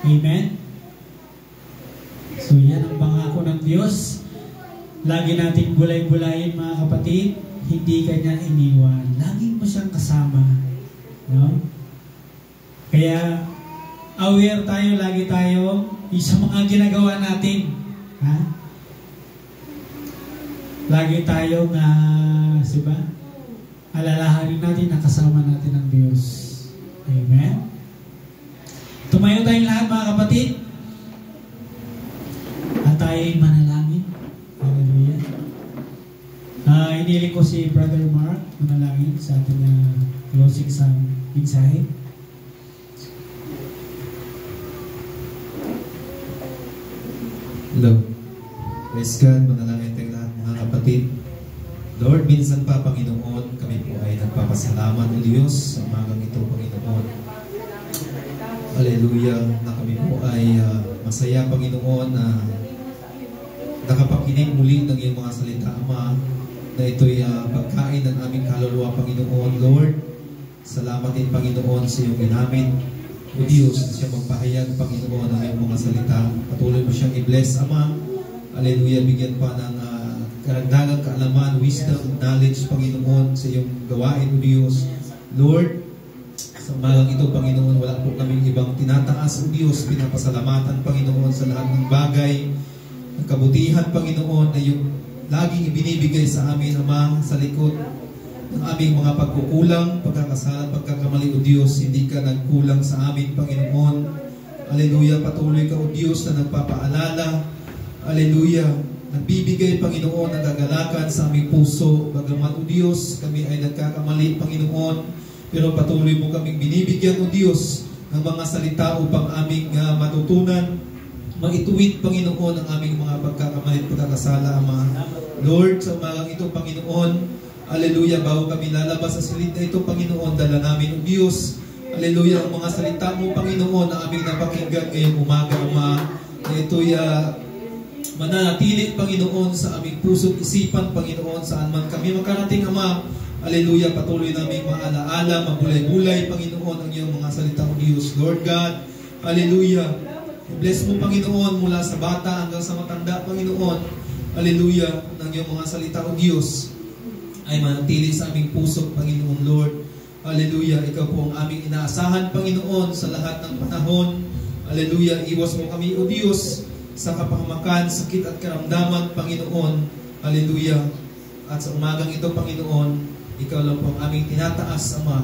Speaker 1: Amen? So yan ang pangako ng Diyos. Lagi nating bulay-bulayin mga kapatid, hindi ka niya iniwan. Lagi mo siyang kasama. No? Kaya, aware tayo, lagi tayo sa mga ginagawa natin. Ha? Lagi tayo nga, diba? Alalahanin natin na kasama natin ang Diyos. Amen? Tumayo tayong lahat mga kapatid. At tayo'y manalangin. Hallelujah. Iniling ko si Brother Mark manalangin sa ating closing sa mensahe.
Speaker 4: Hello. Praise God, manalangin tayong lahat mga kapatid. Lord, minsan pa Panginoon, kami po ay nagpapasalamat o Diyos sa umagang ito, Panginoon. Hallelujah, na kami po ay masaya, Panginoon, na nakapakinig muli ng iyong mga salita, Ama, na ito'y pagkain ng aming kaluluwa, Panginoon. Lord, salamat din, Panginoon, sa iyong ginamit, o Diyos, na siya magpahayag, Panginoon, ng iyong mga salita. Patuloy mo siyang i-bless, Ama. Hallelujah, bigyan pa ng karagdagang kaalaman, wisdom, knowledge, Panginoon, sa iyong gawain, o Diyos. Lord, sa umagang ito, Panginoon, wala po kaming ibang tinataas, o Diyos, pinapasalamatan, Panginoon, sa lahat ng bagay, ang kabutihan, Panginoon, na yung laging ibinibigay sa amin, Ama, sa likod ng aming mga pagkukulang, pagkakasala, pagkakamali, O Diyos, hindi ka nagkulang sa amin, Panginoon. Hallelujah, patuloy ka, O Diyos, na nagpapaalala. Hallelujah, nagbibigay, Panginoon, ng kagalakan sa aming puso. Bagamat, O Diyos, kami ay nagkakamali, Panginoon, pero patuloy mo kaming binibigyan, O Diyos, ng mga salita upang aming matutunan maituwid, Panginoon, ang aming mga pagkakamali at pagkakasala, Ama. Lord, sa umagang ito, Panginoon, hallelujah, bago kami lalabas sa silid na ito, Panginoon, dala namin, O Diyos, hallelujah, ang mga salita mo, Panginoon, na aming napakinggan ngayong umaga, Ama, na ito'y mananatili, Panginoon, sa aming puso't isipan, Panginoon, saan man kami makarating, Ama. Hallelujah, patuloy namin maalaala, mabulay-bulay, Panginoon, ang iyong mga salita, O Diyos. Lord God, hallelujah. Bless mo, Panginoon, mula sa bata hanggang sa matanda, Panginoon. Hallelujah, ng iyong mga salita, O Diyos, ay manatili sa aming puso, Panginoon, Lord. Hallelujah, ikaw po ang aming inaasahan, Panginoon, sa lahat ng panahon. Hallelujah, iwas mo kami, O Diyos, sa kapahamakan, sakit at karamdaman, Panginoon. Hallelujah. At sa umagang ito, Panginoon, ikaw lang po ang aming tinataas, Ama,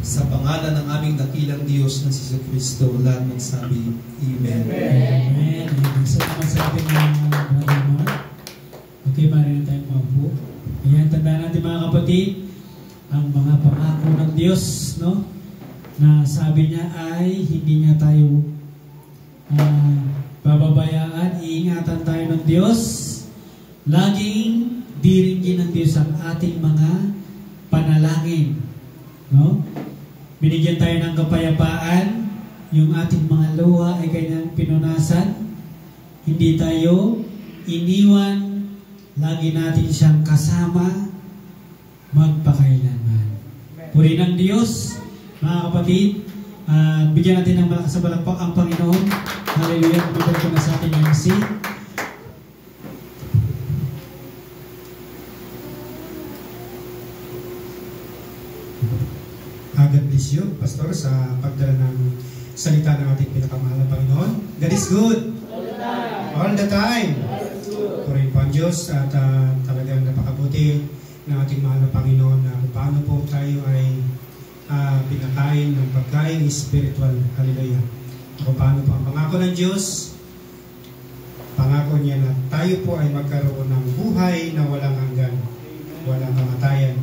Speaker 4: sa pangalan ng aming dakilang Diyos na si Jesucristo. Lahat magsabi, Amen.
Speaker 1: Amen. Salamat sa ating mga okay, maaaring tayo mabuo. Ayan, tandaan natin mga kapatid, ang mga pangako ng Diyos, no? Na sabi niya ay hindi niya tayo bababayaan, iingatan tayo ng Diyos. Laging diringgin ng Diyos ang ating mga panalangin, no? Binigyan tayo ng kapayapaan, yung ating mga luha ay kanyang pinunasan. Hindi tayo iniwan, lagi natin siyang kasama magpakailanman. Puri ng Diyos, mga kapatid, bigyan natin ng malakas sa balakpak ang Panginoon. Hallelujah, kumabalik ko na sa ating MC.
Speaker 5: God bless you, Pastor, sa pagdala ng salita ng ating pinakamahal na Panginoon. God is good. All the time. Purihin po ang Diyos at talagang napakabuti ng ating mahal na Panginoon na kung paano po tayo ay pinakain ng pagkain spiritual. Hallelujah. Kung paano po ang pangako ng Diyos, pangako niya na tayo po ay magkaroon ng buhay na walang hanggan, walang kamatayan,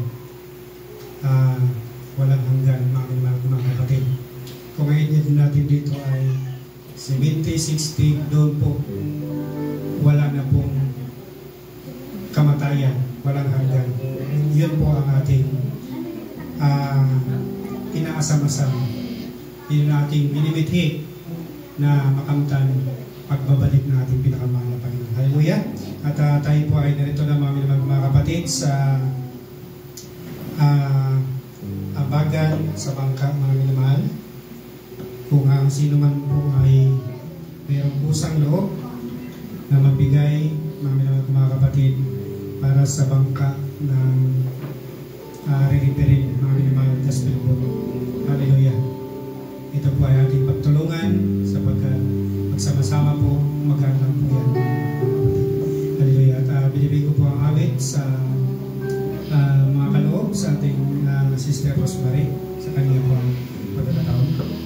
Speaker 5: walang hanggan, mga kapatid. Kung ang edad natin dito ay 70, 60, doon po wala na pong kamatayan, walang hanggan. Yun po ang ating inaasam-asam. Yun ang ating minimithi na makamtan pagbabalik ng ating pinakamahal na Panginoon. Hallelujah! At tayo po ay narito na mga kapatid sa abagan sa bangka, mga minamahal. Kung ang sino man po ay mayroong pusang loob na magbigay, mga kapatid, para sa bangka ng re-reparin, mga minamahal, gospel po. Hallelujah! Ito po ay ating pagtulungan sapagkat magsama-sama po magandang po yan. Hallelujah! At binibig ko po ang awit sa mga kaloob sa ating Sister Rosemary sa kanya po ang pagkakataon.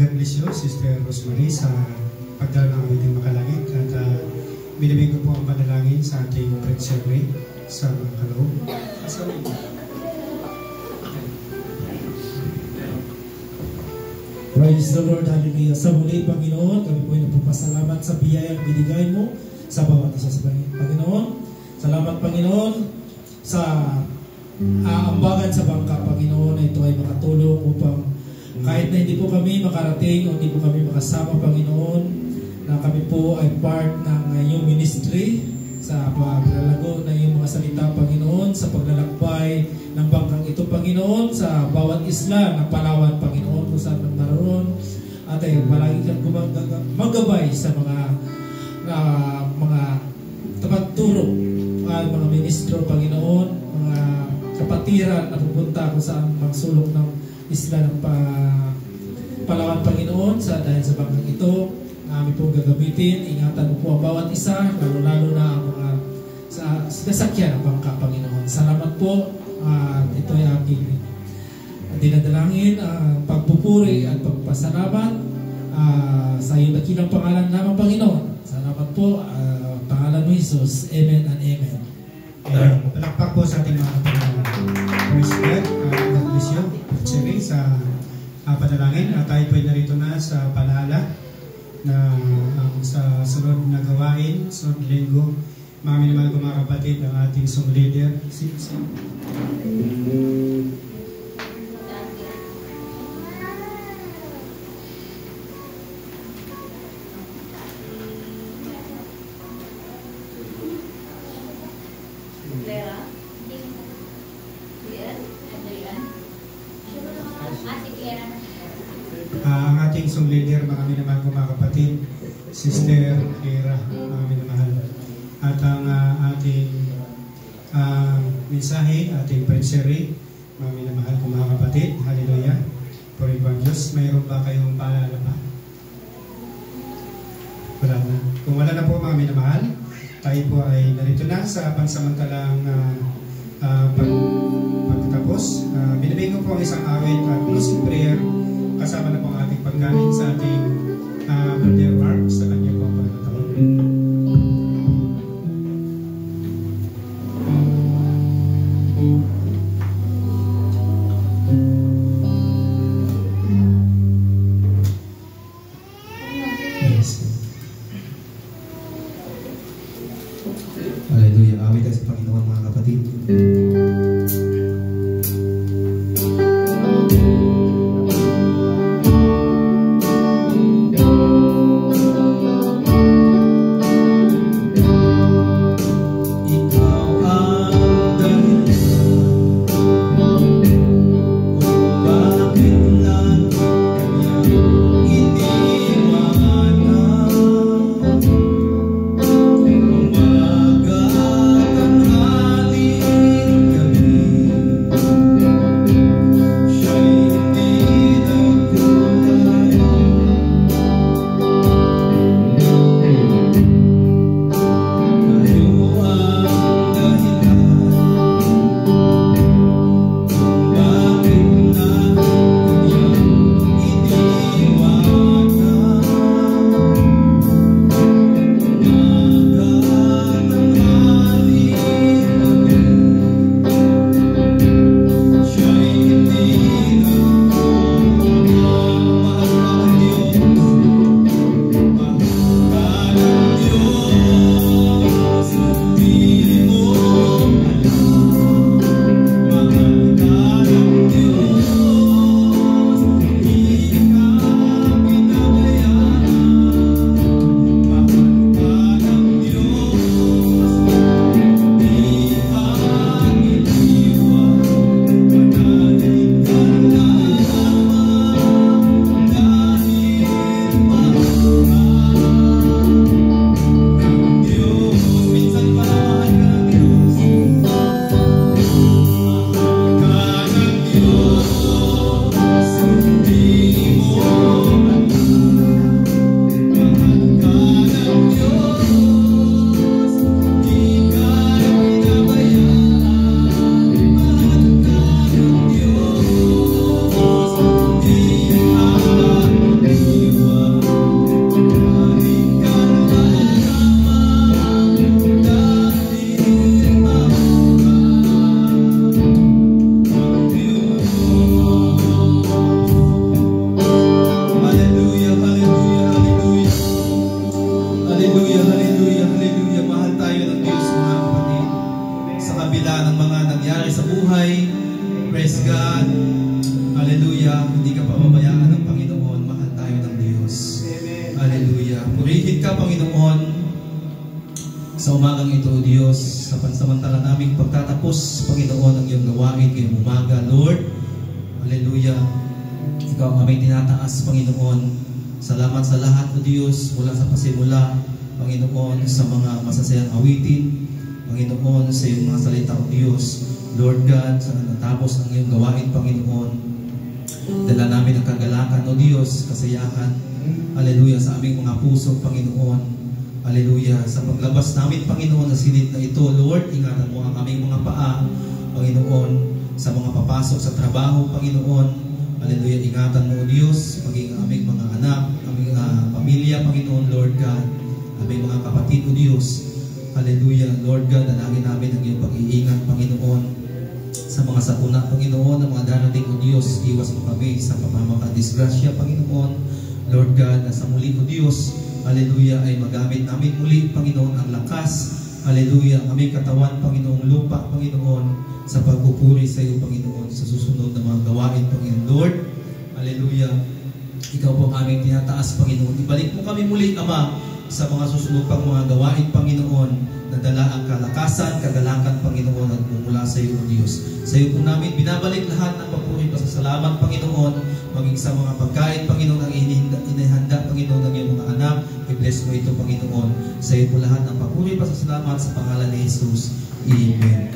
Speaker 5: God bless you, Sister Rosemary, sa pagdala ng ating makalangit. At binibig ko po ang panalangin sa ating Prince sa mga kaloob.
Speaker 6: Praise the Lord, hallelujah. Sa muli, Panginoon, kami po ay nagpapasalamat sa biyayang binigay mo sa bawat isa sa Panginoon. Salamat, Panginoon, sa ambagan sa bangka, Panginoon, na ito ay makatulong upang kahit na hindi po kami makarating o hindi po kami makasama, Panginoon, na kami po ay part ng iyong ministry sa paglalago na iyong mga salita, Panginoon, sa paglalakbay ng bangkang ito, Panginoon, sa bawat isla ng Palawan, Panginoon, kung saan man naroon. At ay palagi kang magabay sa mga tapagturo, mga ministro, Panginoon, mga kapatiran na pupunta kung saan magsulok ng isla ng Palawan, Panginoon, dahil sa bangkang ito namin po gagamitin. Ingatan mo po ang bawat isa, lalo-lalo na ang mga sinasakyan ng bangka, Panginoon. Salamat po, at ito ay aking dinadalangin ang pagpupuri at pagpasalamat sa iyong dakilang pangalan naman, Panginoon. Salamat po, pangalan mo Jesus. Amen and amen.
Speaker 5: Palakpak po sa ating mga Panginoon. Praise God. God bless you, Siri, sa panalangin. At tayo po ay narito na sa palaala na sa sunod na gawain, sunod linggo. Mga minamahal ko mga kapatid, ang ating song leader, ang ating song leader, mga minamahal ko mga kapatid, Sister Clara, mga minamahal. At ang ating mensahe, ating Prince, mga minamahal ko mga kapatid, hallelujah. Purihin po ang Diyos. Mayroon ba kayong paalala pa? Wala na. Kung wala na po mga minamahal, tayo po ay narito na sa pansamantalang pagtatapos. Binibigay ko po ang isang awit at closing prayer kasama na po ang ating paggaling sa ating Brother Mark sa kanya po ang pagtatapos.
Speaker 4: Hallelujah. Awit tayo sa Panginoon mga kapatid. Sa umagang ito, O Diyos, sa pansamantala naming pagtatapos, Panginoon, ang iyong gawain ngayong umaga, Lord. Hallelujah. Ikaw ang aming tinataas, Panginoon. Salamat sa lahat, O Diyos, mula sa pasimula, Panginoon, sa mga masasayang awitin, Panginoon, sa iyong mga salita, O Diyos. Lord God, sa natapos ang iyong gawain, Panginoon, dala namin ang kagalakan, O Diyos, kasiyahan, hallelujah, sa aming mga puso, Panginoon. Hallelujah. Sa paglabas namin, Panginoon, sa silid na ito, Lord, ingatan mo ang aming mga paa, Panginoon, sa mga papasok sa trabaho, Panginoon. Hallelujah. Ingatan mo, O Diyos, maging aming mga anak, aming pamilya, Panginoon, Lord God, aming mga kapatid, O Diyos. Hallelujah. Lord God, dalangin namin ang iyong pag-iingat, Panginoon, sa mga sakuna, Panginoon, ang mga darating, O Diyos. Iwas mo kami sa pamamaka-disgrasya, Panginoon. Lord God, na sa muli, O Diyos, hallelujah, ay magamit namin muli, Panginoon, ang lakas, hallelujah, ang aming katawan, Panginoong lupa, Panginoon, sa pagpupuri sa iyo, Panginoon, sa susunod na mga gawain, Panginoon, Lord, hallelujah, ikaw po ang aming tinataas, Panginoon. Ibalik mo kami muli, Ama, sa mga susunod pang mga gawain, Panginoon, na dala ang kalakasan, kagalakan, Panginoon, at mumula sa iyo, O Diyos. Sa iyo po namin binabalik lahat ng papuri, pasasalamat, Panginoon, maging sa mga pagkain, Panginoon, ang inihanda, Panginoon, ng iyong mga anak. I-bless mo ito, Panginoon. Sa iyo po lahat ng papuri, pasasalamat sa pangalan ni Jesus. Amen.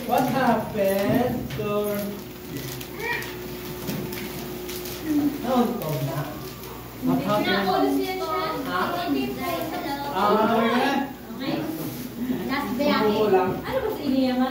Speaker 6: What happened? No, na. What happened? Ah, yeah.
Speaker 7: Last biyahe. Ano ba sa iniyaman?